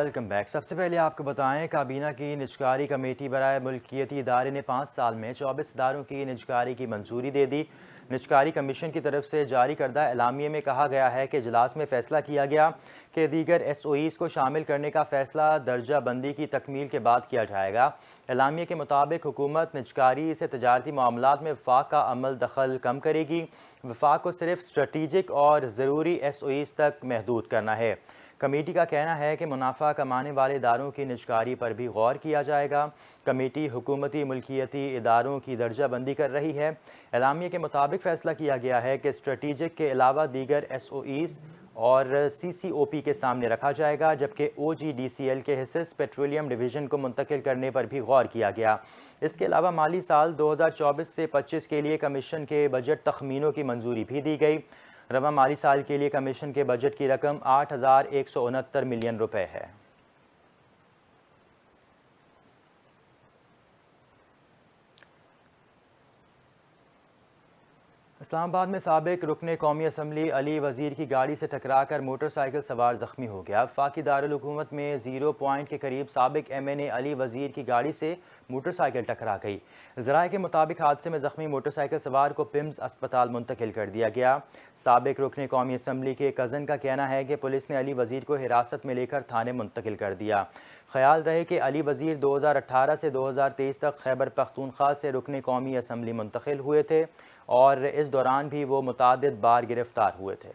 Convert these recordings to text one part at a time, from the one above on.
Welcome back. سب سے پہلے آپ کو بتائیں کابینہ کی نجکاری کمیٹی برائے ملکیتی ادارے نے 5 سال میں 24 اداروں کی نجکاری کی منظوری دے دی۔ نجکاری کمیشن کی طرف سے جاری کردہ اعلامیے میں کہا گیا ہے کہ اجلاس میں فیصلہ کیا گیا کہ دیگر ایس او ایز کو شامل کرنے کا فیصلہ درجہ بندی کی تکمیل کے بعد کیا جائے گا۔ اعلامیے کے مطابق حکومت نجکاری سے تجارتی معاملات میں وفاق کا عمل دخل کم کرے گی۔ وفاق کو صرف اسٹریٹجک اور ضروری ایس او ایز تک محدود کرنا ہے۔ کمیٹی کا کہنا ہے کہ منافع کمانے والے اداروں کی نجکاری پر بھی غور کیا جائے گا۔ کمیٹی حکومتی ملکیتی اداروں کی درجہ بندی کر رہی ہے۔ اعلامیے کے مطابق فیصلہ کیا گیا ہے کہ اسٹریٹجک کے علاوہ دیگر ایس او ایز اور سی سی او پی کے سامنے رکھا جائے گا، جبکہ او جی ڈی سی ایل کے حصص پیٹرولیم ڈویژن کو منتقل کرنے پر بھی غور کیا گیا۔ اس کے علاوہ مالی سال 2024 سے 25 کے لیے کمیشن کے بجٹ تخمینوں کی منظوری بھی دی گئی۔ رواں مالی سال کے لیے کمیشن کے بجٹ کی رقم 8,169 ملین روپے ہے۔ اسلام آباد میں سابق رکن قومی اسمبلی علی وزیر کی گاڑی سے ٹکرا کر موٹر سائیکل سوار زخمی ہو گیا۔ وفاقی دارالحکومت میں 0 پوائنٹ کے قریب سابق ایم این اے علی وزیر کی گاڑی سے موٹر سائیکل ٹکرا گئی۔ ذرائع کے مطابق حادثے میں زخمی موٹر سائیکل سوار کو پمز اسپتال منتقل کر دیا گیا۔ سابق رکن قومی اسمبلی کے کزن کا کہنا ہے کہ پولیس نے علی وزیر کو حراست میں لے کر تھانے منتقل کر دیا۔ خیال رہے کہ علی وزیر 2018 سے 2023 تک خیبر پختونخوا سے رکن قومی اسمبلی منتخب ہوئے تھے اور اس دوران بھی وہ متعدد بار گرفتار ہوئے تھے۔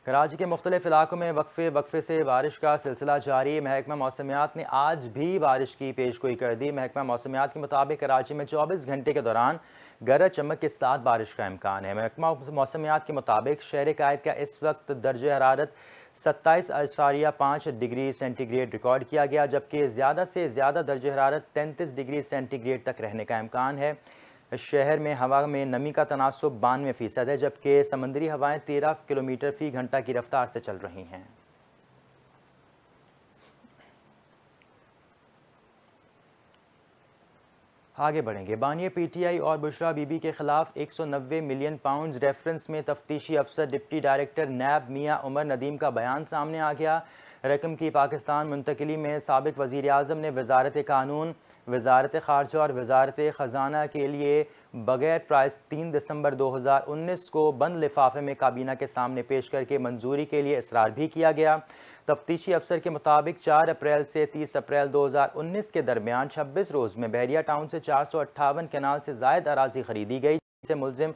کراچی کے مختلف علاقوں میں وقفے سے بارش کا سلسلہ جاری۔ محکمہ موسمیات نے آج بھی بارش کی پیشگوئی کر دی۔ محکمہ موسمیات کے مطابق کراچی میں 24 گھنٹے کے دوران گرج چمک کے ساتھ بارش کا امکان ہے۔ محکمہ موسمیات کے مطابق شہر قائد کا اس وقت درجہ حرارت 27.5 ڈگری سینٹی گریڈ ریکارڈ کیا گیا، جبکہ زیادہ سے زیادہ درجہ حرارت 33 ڈگری سینٹی گریڈ تک رہنے کا امکان ہے۔ شہر میں ہوا میں نمی کا تناسب 92% ہے، جبکہ سمندری ہوائیں 13 کلومیٹر فی گھنٹہ کی رفتار سے چل رہی ہیں۔ آگے بڑھیں گے۔ بانیہ پی ٹی آئی اور بشرا بی بی کے خلاف 190 ملین پاؤنڈز ریفرنس میں تفتیشی افسر ڈپٹی ڈائریکٹر نیب میاں عمر ندیم کا بیان سامنے آ گیا۔ رقم کی پاکستان منتقلی میں سابق وزیر اعظم نے وزارت قانون، وزارت خارجہ اور وزارت خزانہ کے لیے بغیر پرائز 3 دسمبر 2019 کو بند لفافے میں کابینہ کے سامنے پیش کر کے منظوری کے لیے اصرار بھی کیا گیا۔ تفتیشی افسر کے مطابق 4 اپریل سے 30 اپریل 2019 کے درمیان 26 روز میں بحریہ ٹاؤن سے 458 کنال سے زائد اراضی خریدی گئی، جسے ملزم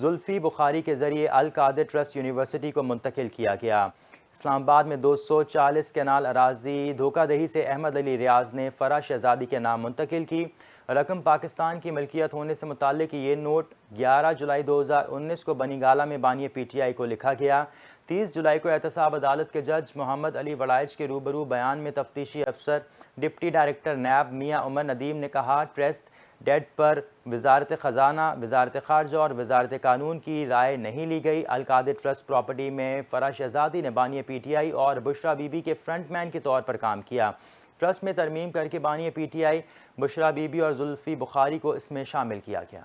زلفی بخاری کے ذریعے القادر ٹرسٹ یونیورسٹی کو منتقل کیا گیا۔ اسلام آباد میں 240 کنال اراضی دھوکہ دہی سے احمد علی ریاض نے فرح شہزادی کے نام منتقل کی۔ رقم پاکستان کی ملکیت ہونے سے متعلق یہ نوٹ 11 جولائی 2019 کو بنی گالہ میں بانیہ پی ٹی آئی کو لکھا گیا۔ 30 جولائی کو احتساب عدالت کے جج محمد علی وڑائچ کے روبرو بیان میں تفتیشی افسر ڈپٹی ڈائریکٹر نیب میاں عمر ندیم نے کہا، ٹرسٹ ڈیڈ پر وزارت خزانہ، وزارت خارجہ اور وزارت قانون کی رائے نہیں لی گئی۔ القادر ٹرسٹ پراپرٹی میں فرح شہزادی نے بانیہ پی ٹی آئی اور بشرا بی بی کے فرنٹ مین کے طور پر کام کیا۔ ٹرسٹ میں ترمیم کر کے Vaniya P T I, Bushra be be اور زلفی بخاری کو اس میں شامل کیا گیا۔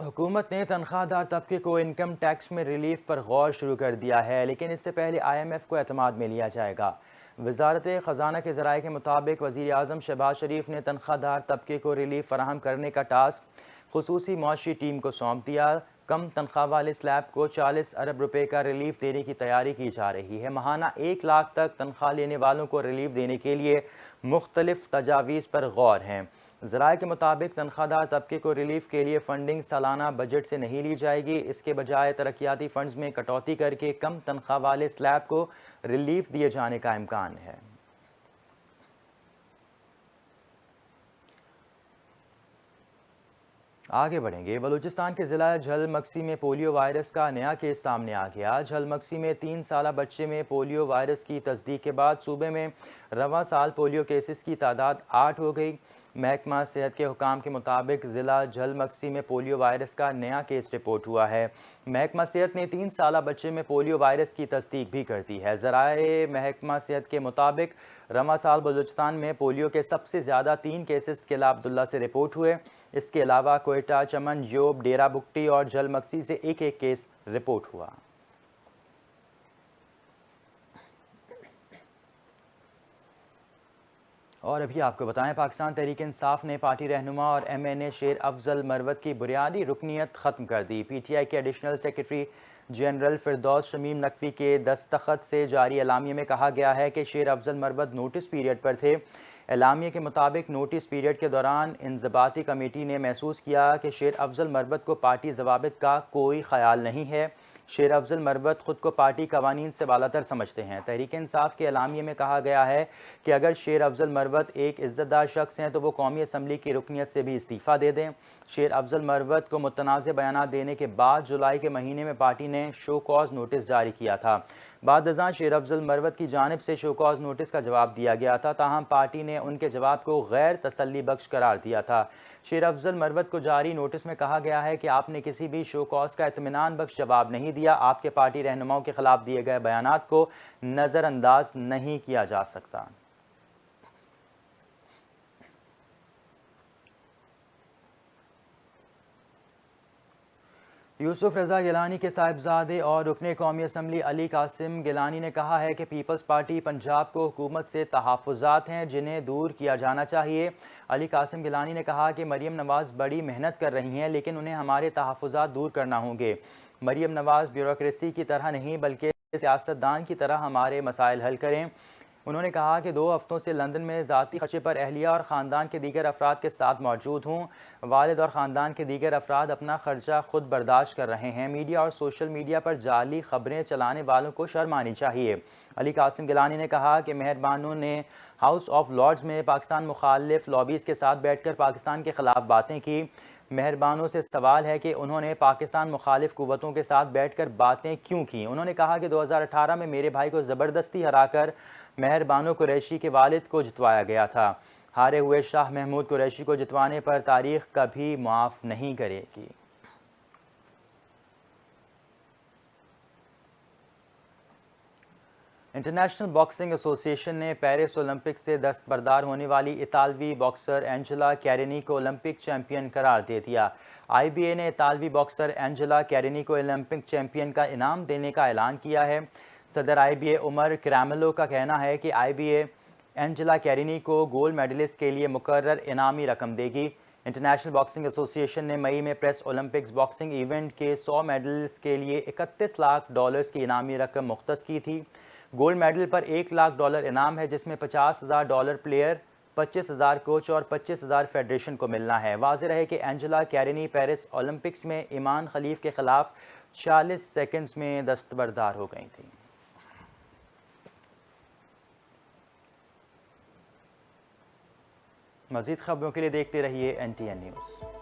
حکومت نے تنخواہ دار طبقے کو انکم ٹیکس میں ریلیف پر غور شروع کر دیا ہے، لیکن اس سے پہلے آئی ایم ایف کو اعتماد میں لیا جائے گا۔ وزارت خزانہ کے ذرائع کے مطابق وزیر اعظم شہباز شریف نے تنخواہ دار طبقے کو ریلیف فراہم کرنے کا ٹاسک خصوصی معاشی ٹیم کو سونپ دیا۔ کم تنخواہ والے سلیب کو 40 ارب روپے کا ریلیف دینے کی تیاری کی جا رہی ہے۔ ماہانہ 1 لاکھ تک تنخواہ لینے والوں کو ریلیف دینے کے لیے مختلف تجاویز پر غور ہیں۔ ذرائع کے مطابق تنخواہ دار طبقے کو ریلیف کے لیے فنڈنگ سالانہ بجٹ سے نہیں لی جائے گی، اس کے بجائے ترقیاتی فنڈز میں کٹوتی کر کے کم تنخواہ والے سلیب کو ریلیف دیے جانے کا امکان ہے۔ آگے بڑھیں گے۔ بلوچستان کے ضلع جھل مکسی میں پولیو وائرس کا نیا کیس سامنے آ گیا۔ جھل مکسی میں 3 سالہ بچے میں پولیو وائرس کی تصدیق کے بعد صوبے میں رواں سال پولیو کیسز کی تعداد 8 ہو گئی۔ محکمہ صحت کے حکام کے مطابق ضلع جھل مکسی میں پولیو وائرس کا نیا کیس رپورٹ ہوا ہے۔ محکمہ صحت نے 3 سالہ بچے میں پولیو وائرس کی تصدیق بھی کر دی ہے۔ ذرائع محکمہ صحت کے مطابق رواں سال بلوچستان میں پولیو کے سب سے زیادہ 3 کیسز قلعہ عبداللہ سے رپورٹ ہوئے۔ اس کے علاوہ کوئٹہ، چمن، جوب، ڈیرہ بگٹی اور جھل مکسی سے ایک ایک کیس رپورٹ ہوا۔ اور ابھی آپ کو بتائیں، پاکستان تحریک انصاف نے پارٹی رہنما اور ایم این اے شیر افضل مروت کی بنیادی رکنیت ختم کر دی۔ پی ٹی آئی کے additional secretary general Firdous Shamim Naqvi کے دستخط سے جاری اعلامیے میں کہا گیا ہے کہ شیر افضل مروت نوٹس پیریڈ پر تھے۔ اعلامیے کے مطابق نوٹس پیریڈ کے دوران انضباطی کمیٹی نے محسوس کیا کہ شیر افضل مروت کو پارٹی ضوابط کا کوئی خیال نہیں ہے۔ شیر افضل مروت خود کو پارٹی قوانین سے بالاتر سمجھتے ہیں۔ تحریک انصاف کے اعلامیے میں کہا گیا ہے کہ اگر شیر افضل مروت ایک عزت دار شخص ہیں تو وہ قومی اسمبلی کی رکنیت سے بھی استعفیٰ دے دیں۔ شیر افضل مروت کو متنازع بیانات دینے کے بعد جولائی کے مہینے میں پارٹی نے شو کاز نوٹس جاری کیا تھا۔ بعد ازاں شیر افضل مروت کی جانب سے شو کاز نوٹس کا جواب دیا گیا تھا، تاہم پارٹی نے ان کے جواب کو غیر تسلی بخش قرار دیا تھا۔ شیر افضل مروت کو جاری نوٹس میں کہا گیا ہے کہ آپ نے کسی بھی شو کاز کا اطمینان بخش جواب نہیں دیا۔ آپ کے پارٹی رہنماؤں کے خلاف دیے گئے بیانات کو نظر انداز نہیں کیا جا سکتا۔ یوسف رضا گیلانی کے صاحبزادے اور رکن قومی اسمبلی علی قاسم گیلانی نے کہا ہے کہ پیپلز پارٹی پنجاب کو حکومت سے تحفظات ہیں جنہیں دور کیا جانا چاہیے۔ علی قاسم گیلانی نے کہا کہ مریم نواز بڑی محنت کر رہی ہیں لیکن انہیں ہمارے تحفظات دور کرنا ہوں گے۔ مریم نواز بیوروکریسی کی طرح نہیں بلکہ سیاستدان کی طرح ہمارے مسائل حل کریں۔ انہوں نے کہا کہ 2 ہفتوں سے لندن میں ذاتی خرچے پر اہلیہ اور خاندان کے دیگر افراد کے ساتھ موجود ہوں۔ والد اور خاندان کے دیگر افراد اپنا خرچہ خود برداشت کر رہے ہیں۔ میڈیا اور سوشل میڈیا پر جعلی خبریں چلانے والوں کو شرم آنی چاہیے۔ علی قاسم گیلانی نے کہا کہ مہربانوں نے ہاؤس آف لارڈز میں پاکستان مخالف لابیز کے ساتھ بیٹھ کر پاکستان کے خلاف باتیں کی۔ مہربانوں سے سوال ہے کہ انہوں نے پاکستان مخالف قوتوں کے ساتھ بیٹھ کر باتیں کیوں کی۔ انہوں نے کہا کہ 2018 میں میرے بھائی کو زبردستی ہرا کر مہربانو قریشی کے والد کو جتوایا گیا تھا۔ ہارے ہوئے شاہ محمود قریشی کو جتوانے پر تاریخ کبھی معاف نہیں کرے گی۔ انٹرنیشنل باکسنگ ایسوسی ایشن نے پیرس اولمپک سے دستبردار ہونے والی اطالوی باکسر اینجلا کیرینی کو اولمپک چیمپئن قرار دے دیا۔ آئی بی اے نے اطالوی باکسر اینجلا کیرینی کو اولمپک چیمپئن کا انعام دینے کا اعلان کیا ہے۔ صدر آئی بی اے عمر کریملو کا کہنا ہے کہ آئی بی اے اینجلا کیرینی کو گولڈ میڈلسٹ کے لیے مقرر انعامی رقم دے گی۔ انٹرنیشنل باکسنگ ایسوسی ایشن نے مئی میں پیرس اولمپکس باکسنگ ایونٹ کے 100 میڈلز کے لیے $31 لاکھ کی انعامی رقم مختص کی تھی۔ گولڈ میڈل پر $1 لاکھ انعام ہے جس میں $50,000 پلیئر، $25,000 کوچ اور $25,000 فیڈریشن کو ملنا ہے۔ واضح رہے کہ اینجلا کیرینی پیرس اولمپکس میں ایمان خلیف کے خلاف 40 سیکنڈز میں دستبردار ہو گئی تھی۔ مزید خبروں کے لیے دیکھتے رہیے NTN نیوز۔